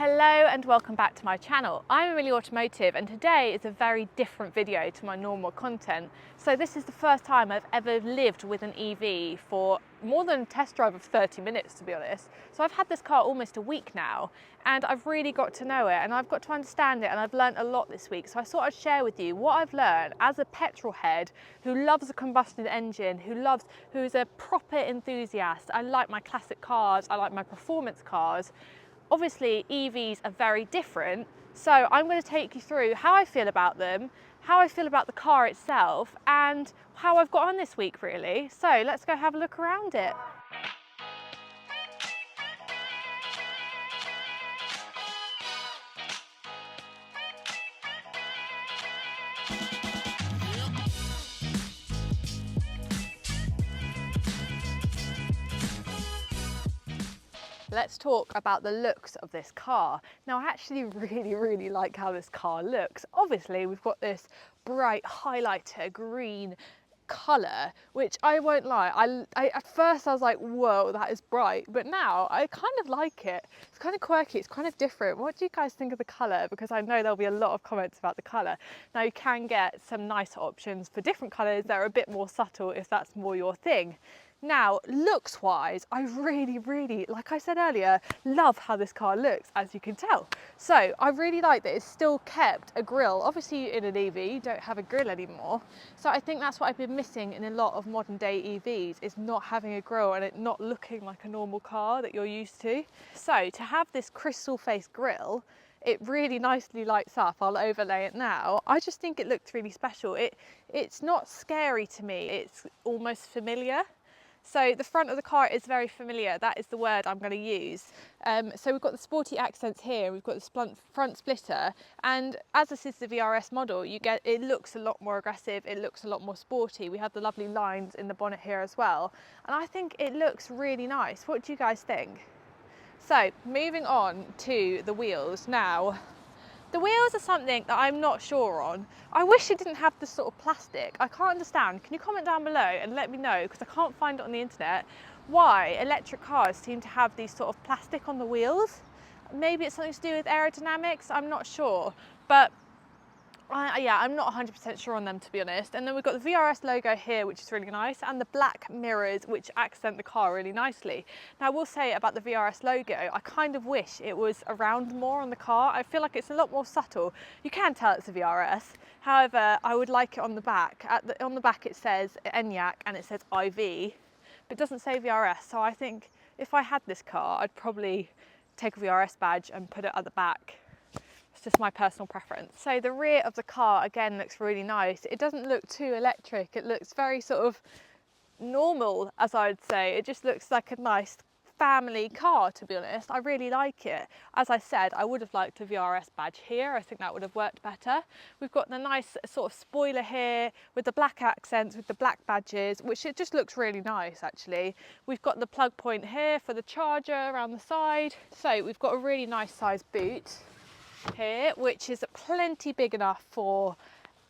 Hello and welcome back to my channel. I'm Amelia Automotive and today is a very different video to my normal content. So this is the first time I've ever lived with an EV for more than a test drive of 30 minutes, to be honest. So I've had this car almost a week now and I've really got to know it and I've got to understand it, and I've learned a lot this week. So I thought I'd share with you what I've learned as a petrol head who loves a combustion engine, who's a proper enthusiast. I like my classic cars, I like my performance cars. Obviously, EVs are very different, so I'm going to take you through how I feel about them, how I feel about the car itself, and how I've got on this week, really. So let's go have a look around it. Let's talk about the looks of this car. Now, I actually really like how this car looks. Obviously, we've got this bright highlighter green colour, which I won't lie, at first I was like, whoa, that is bright, but now I kind of like it. It's kind of quirky, it's kind of different. What do you guys think of the colour? Because I know there'll be a lot of comments about the colour. Now, you can get some nicer options for different colours that are a bit more subtle if that's more your thing. Now, looks wise, I really, like I said earlier, love how this car looks, as you can tell. So I really like that it's still kept a grille. Obviously in an EV, you don't have a grille anymore. So I think that's what I've been missing in a lot of modern day EVs, is not having a grille and it not looking like a normal car that you're used to. So to have this crystal face grille, it really nicely lights up. I'll overlay it now. I just think it looks really special. It's not scary to me, it's almost familiar. So the front of the car is very familiar. That is the word I'm going to use. So we've got the sporty accents here. We've got the front splitter, and as this is the VRS model, it looks a lot more aggressive. It looks a lot more sporty. We have the lovely lines in the bonnet here as well, and I think it looks really nice. What do you guys think? So moving on to the wheels now. The wheels are something that I'm not sure on. I wish it didn't have this sort of plastic. I can't understand. Can you comment down below and let me know, because I can't find it on the internet, why electric cars seem to have these sort of plastic on the wheels? Maybe it's something to do with aerodynamics, I'm not sure. But yeah, I'm not 100% sure on them, to be honest. And then we've got the VRS logo here, which is really nice, and the black mirrors, which accent the car really nicely. Now, I will say about the VRS logo, I kind of wish it was around more on the car. I feel like it's a lot more subtle. You can tell it's a VRS. However, I would like it on the back. On the back it says Enyaq and it says IV, but it doesn't say VRS. So I think if I had this car, I'd probably take a VRS badge and put it at the back. It's just my personal preference. So the rear of the car again looks really nice. It doesn't look too electric. It looks very sort of normal, as I would say. It just looks like a nice family car, to be honest. I really like it. As I said, I would have liked a VRS badge here. I think that would have worked better. We've got the nice sort of spoiler here with the black accents, with the black badges, which it just looks really nice, actually. We've got the plug point here for the charger around the side. So we've got a really nice size boot here, which is plenty big enough for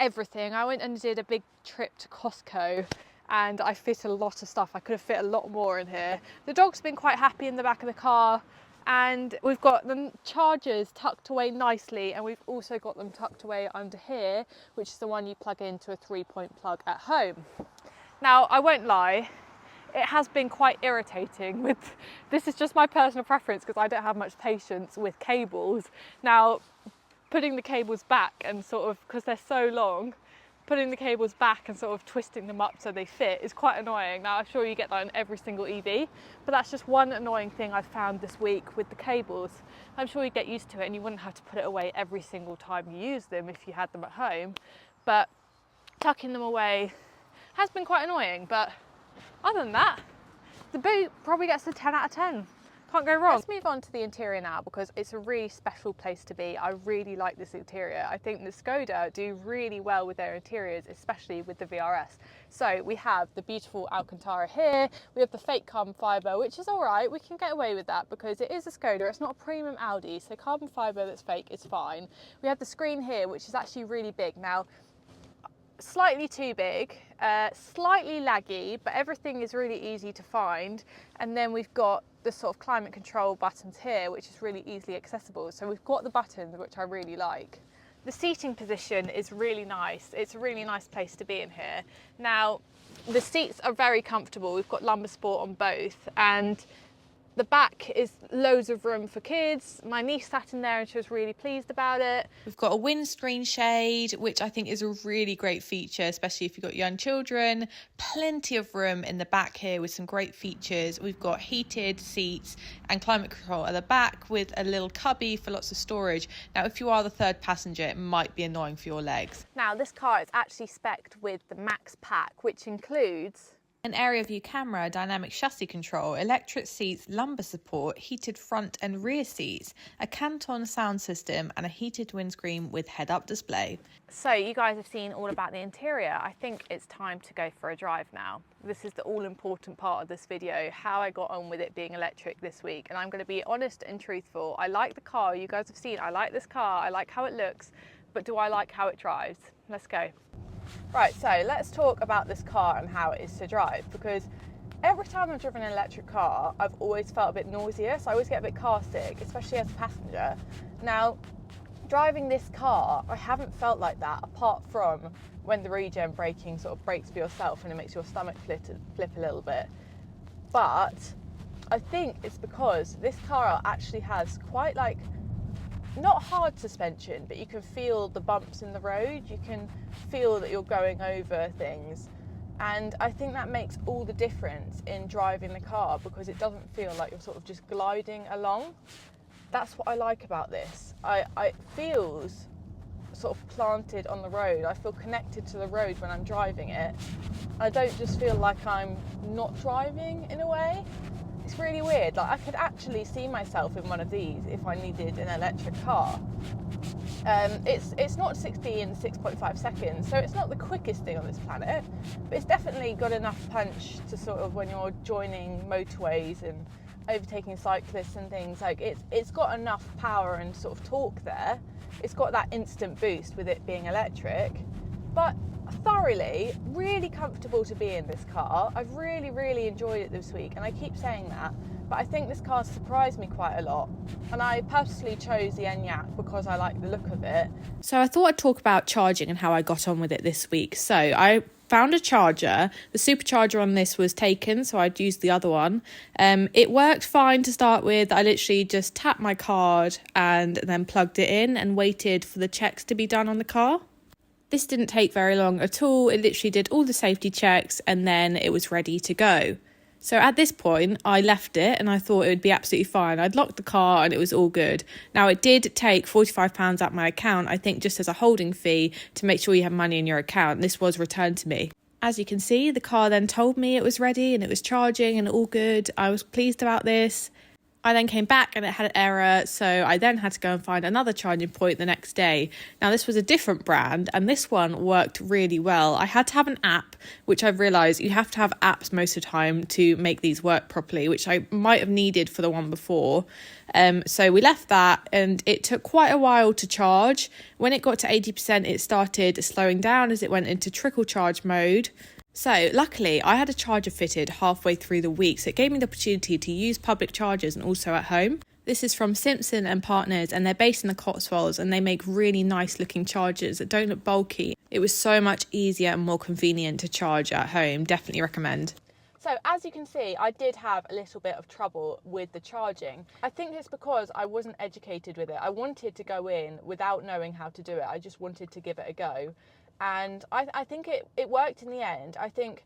everything. I went and did a big trip to Costco and I fit a lot of stuff. I could have fit a lot more in here. The dog's been quite happy in the back of the car, and we've got the chargers tucked away nicely, and we've also got them tucked away under here, which is the one you plug into a 3-point plug at home. Now, I won't lie, it has been quite irritating with, this is just my personal preference because I don't have much patience with cables. Now, putting the cables back and sort of, because they're so long, putting the cables back and sort of twisting them up so they fit is quite annoying. Now, I'm sure you get that on every single EV, but that's just one annoying thing I've found this week with the cables. I'm sure you get used to it and you wouldn't have to put it away every single time you use them if you had them at home, but tucking them away has been quite annoying. But other than that, the boot probably gets a 10 out of 10. Can't go wrong. Let's move on to the interior now, because it's a really special place to be. I really like this interior. I think the Skoda do really well with their interiors, especially with the VRS. So we have the beautiful Alcantara here. We have the fake carbon fibre, which is all right. We can get away with that because it is a Skoda. It's not a premium Audi, so carbon fibre that's fake is fine. We have the screen here, which is actually really big. Now, slightly too big, slightly laggy, but everything is really easy to find. And then we've got the sort of climate control buttons here, which is really easily accessible. So we've got the buttons, which I really like. The seating position is really nice. It's a really nice place to be in here. Now, the seats are very comfortable. We've got lumbar sport on both, and the back is loads of room for kids. My niece sat in there and she was really pleased about it. We've got a windscreen shade, which I think is a really great feature, especially if you've got young children. Plenty of room in the back here with some great features. We've got heated seats and climate control at the back with a little cubby for lots of storage. Now, if you are the third passenger, it might be annoying for your legs. Now, this car is actually spec'd with the Max Pack, which includes an area view camera, dynamic chassis control, electric seats, lumbar support, heated front and rear seats, a Canton sound system and a heated windscreen with head-up display. So you guys have seen all about the interior. I think it's time to go for a drive now. This is the all-important part of this video, how I got on with it being electric this week. And I'm going to be honest and truthful. I like the car, you guys have seen, I like this car, I like how it looks, but do I like how it drives? Let's go. Right, so let's talk about this car and how it is to drive, because every time I've driven an electric car, I've always felt a bit nauseous. I always get a bit car sick, especially as a passenger. Now, driving this car, I haven't felt like that, apart from when the regen braking sort of brakes for yourself and it makes your stomach flip a little bit. But I think it's because this car actually has quite like, not hard suspension, but you can feel the bumps in the road. You can feel that you're going over things. And I think that makes all the difference in driving the car, because it doesn't feel like you're sort of just gliding along. That's what I like about this. It feels sort of planted on the road. I feel connected to the road when I'm driving it. I don't just feel like I'm not driving in a way. It's really weird. Like, I could actually see myself in one of these if I needed an electric car. It's not 60 in 6.5 seconds, so it's not the quickest thing on this planet, but it's definitely got enough punch to sort of, when you're joining motorways and overtaking cyclists and things, like it's got enough power and sort of torque there. It's got that instant boost with it being electric, but thoroughly, really comfortable to be in this car. I've really enjoyed it this week, and I keep saying that, but I think this car surprised me quite a lot, and I purposely chose the Enyaq because I like the look of it. So I thought I'd talk about charging and how I got on with it this week. So I found a charger. The supercharger on this was taken, so I'd used the other one. It worked fine to start with. I literally just tapped my card and then plugged it in and waited for the checks to be done on the car. This didn't take very long at all. It literally did all the safety checks and then it was ready to go. So at this point, I left it and I thought it would be absolutely fine. I'd locked the car and it was all good. Now, it did take £45 out my account, I think just as a holding fee to make sure you have money in your account. This was returned to me. As you can see, the car then told me it was ready and it was charging and all good. I was pleased about this. I then came back and it had an error, so I then had to go and find another charging point the next day. Now, this was a different brand and this one worked really well. I had to have an app, which I've realised you have to have apps most of the time to make these work properly, which I might have needed for the one before. So we left that and it took quite a while to charge. When it got to 80%, it started slowing down as it went into trickle charge mode. So luckily I had a charger fitted halfway through the week, so it gave me the opportunity to use public chargers and also at home. This is from Simpson and Partners and they're based in the Cotswolds and they make really nice looking chargers that don't look bulky. It was so much easier and more convenient to charge at home. Definitely recommend. So as you can see, I did have a little bit of trouble with the charging. I think it's because I wasn't educated with it. I wanted to go in without knowing how to do it. I just wanted to give it a go. And I think it worked in the end. I think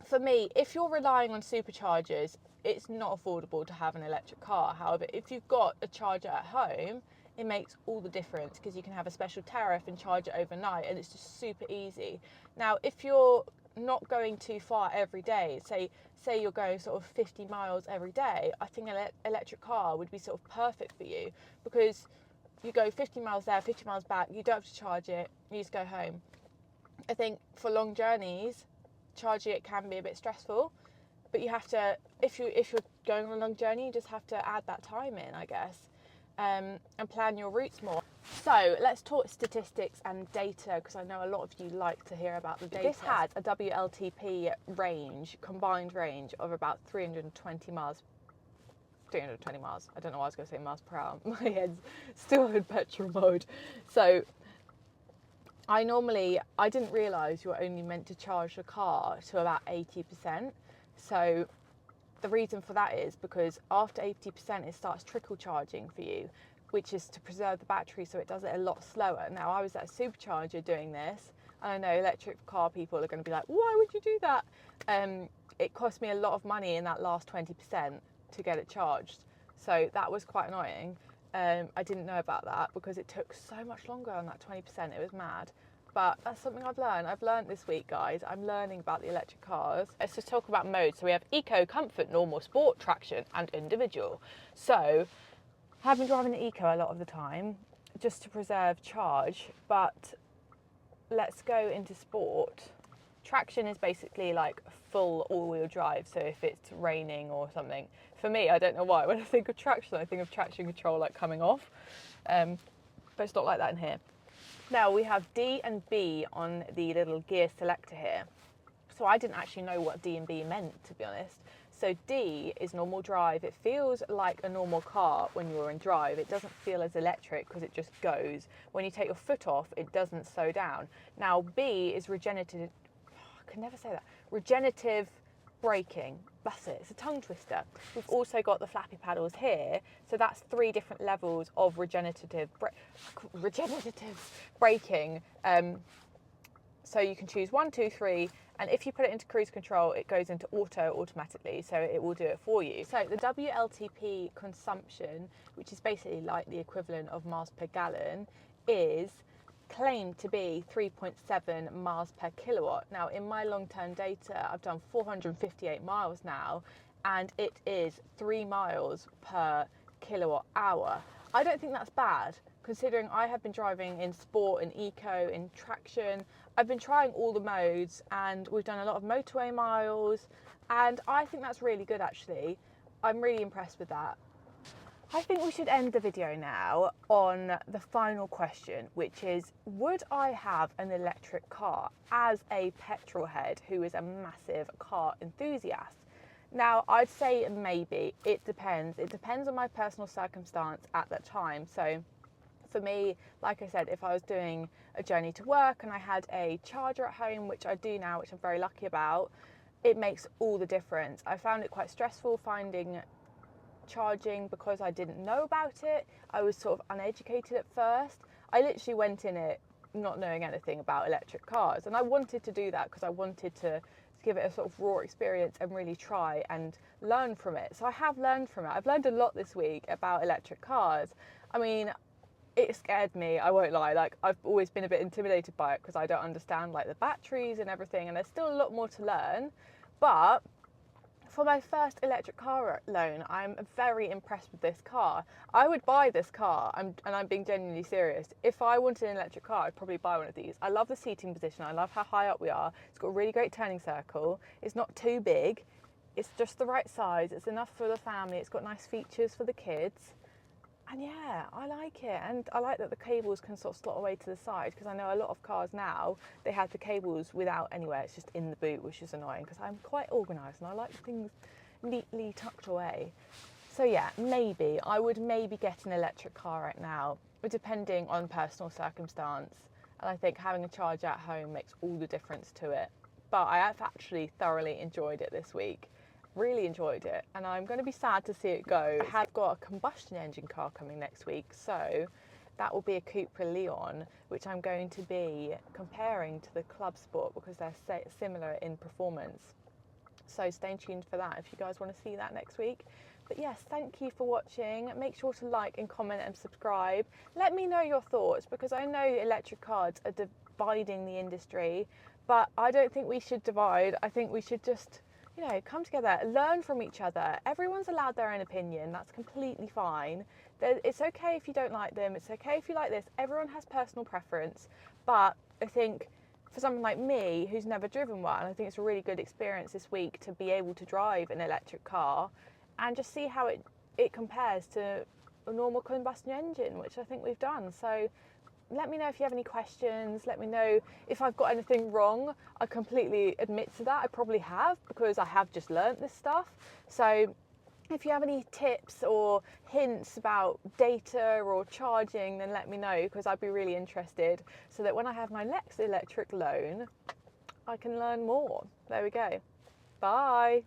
for me, if you're relying on superchargers, it's not affordable to have an electric car. However, if you've got a charger at home, it makes all the difference because you can have a special tariff and charge it overnight, and it's just super easy. Now, if you're not going too far every day, say you're going sort of 50 miles every day, I think an electric car would be sort of perfect for you, because you go 50 miles there, 50 miles back, you don't have to charge it, you just go home. I think for long journeys, charging it can be a bit stressful, but you have to, if you're going on a long journey, you just have to add that time in, I guess, and plan your routes more. So let's talk statistics and data, because I know a lot of you like to hear about the data. This has a WLTP range, combined range of about 320 miles 320 miles. I don't know why I was going to say miles per hour. My head's still in petrol mode. So I didn't realise you were only meant to charge the car to about 80%. So the reason for that is because after 80% it starts trickle charging for you, which is to preserve the battery so it does it a lot slower. Now I was at a supercharger doing this, and I know electric car people are going to be like, why would you do that? It cost me a lot of money in that last 20% to get it charged. So that was quite annoying. I didn't know about that because it took so much longer on that 20%. It was mad. But that's something I've learned. I've learned this week, guys. I'm learning about the electric cars. Let's just talk about modes. So we have eco, comfort, normal, sport, traction, and individual. So I've been driving the eco a lot of the time just to preserve charge, but let's go into sport. Traction is basically like full all-wheel drive, so if it's raining or something. For me, I don't know why, when I think of traction, I think of traction control like coming off, but it's not like that in here. Now we have D and B on the little gear selector here. So I didn't actually know what D and B meant, to be honest. So D is normal drive. It feels like a normal car when you're in drive. It doesn't feel as electric because it just goes. When you take your foot off, it doesn't slow down. Now B is regenerative, I can never say that, regenerative braking. That's it, it's a tongue twister. We've also got the flappy paddles here. So that's 3 different levels of regenerative braking. So you can choose 1, 2, 3, and if you put it into cruise control, it goes into auto automatically, so it will do it for you. So the WLTP consumption, which is basically like the equivalent of miles per gallon, is claimed to be 3.7 miles per kilowatt. Now in my long-term data, I've done 458 miles now, and it is 3 miles per kilowatt hour. I don't think that's bad, considering I have been driving in sport, in eco, in traction. I've been trying all the modes, and we've done a lot of motorway miles, and I think that's really good actually. I'm really impressed with that. I think we should end the video now on the final question, which is, would I have an electric car as a petrol head who is a massive car enthusiast? Now, I'd say maybe. It depends. It depends on my personal circumstance at that time. So for me, like I said, if I was doing a journey to work and I had a charger at home, which I do now, which I'm very lucky about, it makes all the difference. I found it quite stressful finding charging because I didn't know about it. I was sort of uneducated at first. I literally went in it not knowing anything about electric cars, and I wanted to do that because I wanted to give it a sort of raw experience and really try and learn from it. So I have learned from it. I've learned a lot this week about electric cars. I mean, it scared me, I won't lie. Like, I've always been a bit intimidated by it because I don't understand like the batteries and everything, and there's still a lot more to learn. But for my first electric car loan, I'm very impressed with this car. I would buy this car, and I'm being genuinely serious. If I wanted an electric car, I'd probably buy one of these. I love the seating position. I love how high up we are. It's got a really great turning circle. It's not too big. It's just the right size. It's enough for the family. It's got nice features for the kids. And yeah, I like it, and I like that the cables can sort of slot away to the side, because I know a lot of cars now, they have the cables without anywhere, it's just in the boot, which is annoying because I'm quite organised and I like things neatly tucked away. So yeah, maybe, I would maybe get an electric car right now, but depending on personal circumstance, and I think having a charger at home makes all the difference to it. But I have actually thoroughly enjoyed it this week. Really enjoyed it, and I'm going to be sad to see it go. I have got a combustion engine car coming next week, so that will be a Cupra Leon, which I'm going to be comparing to the Club Sport because they're similar in performance. So stay tuned for that if you guys want to see that next week. But yes, thank you for watching. Make sure to like and comment and subscribe. Let me know your thoughts, because I know electric cars are dividing the industry, but I don't think we should divide. I think we should just, you know, come together, learn from each other. Everyone's allowed their own opinion. That's completely fine. It's okay if you don't like them. It's okay if you like this. Everyone has personal preference. But I think for someone like me who's never driven one, I think it's a really good experience this week to be able to drive an electric car and just see how it compares to a normal combustion engine, which I think we've done. So let me know if you have any questions. Let me know if I've got anything wrong. I completely admit to that. I probably have, because I have just learnt this stuff. So If you have any tips or hints about data or charging, then let me know, because I'd be really interested, so that when I have my next electric loan, I can learn more. There we go. Bye.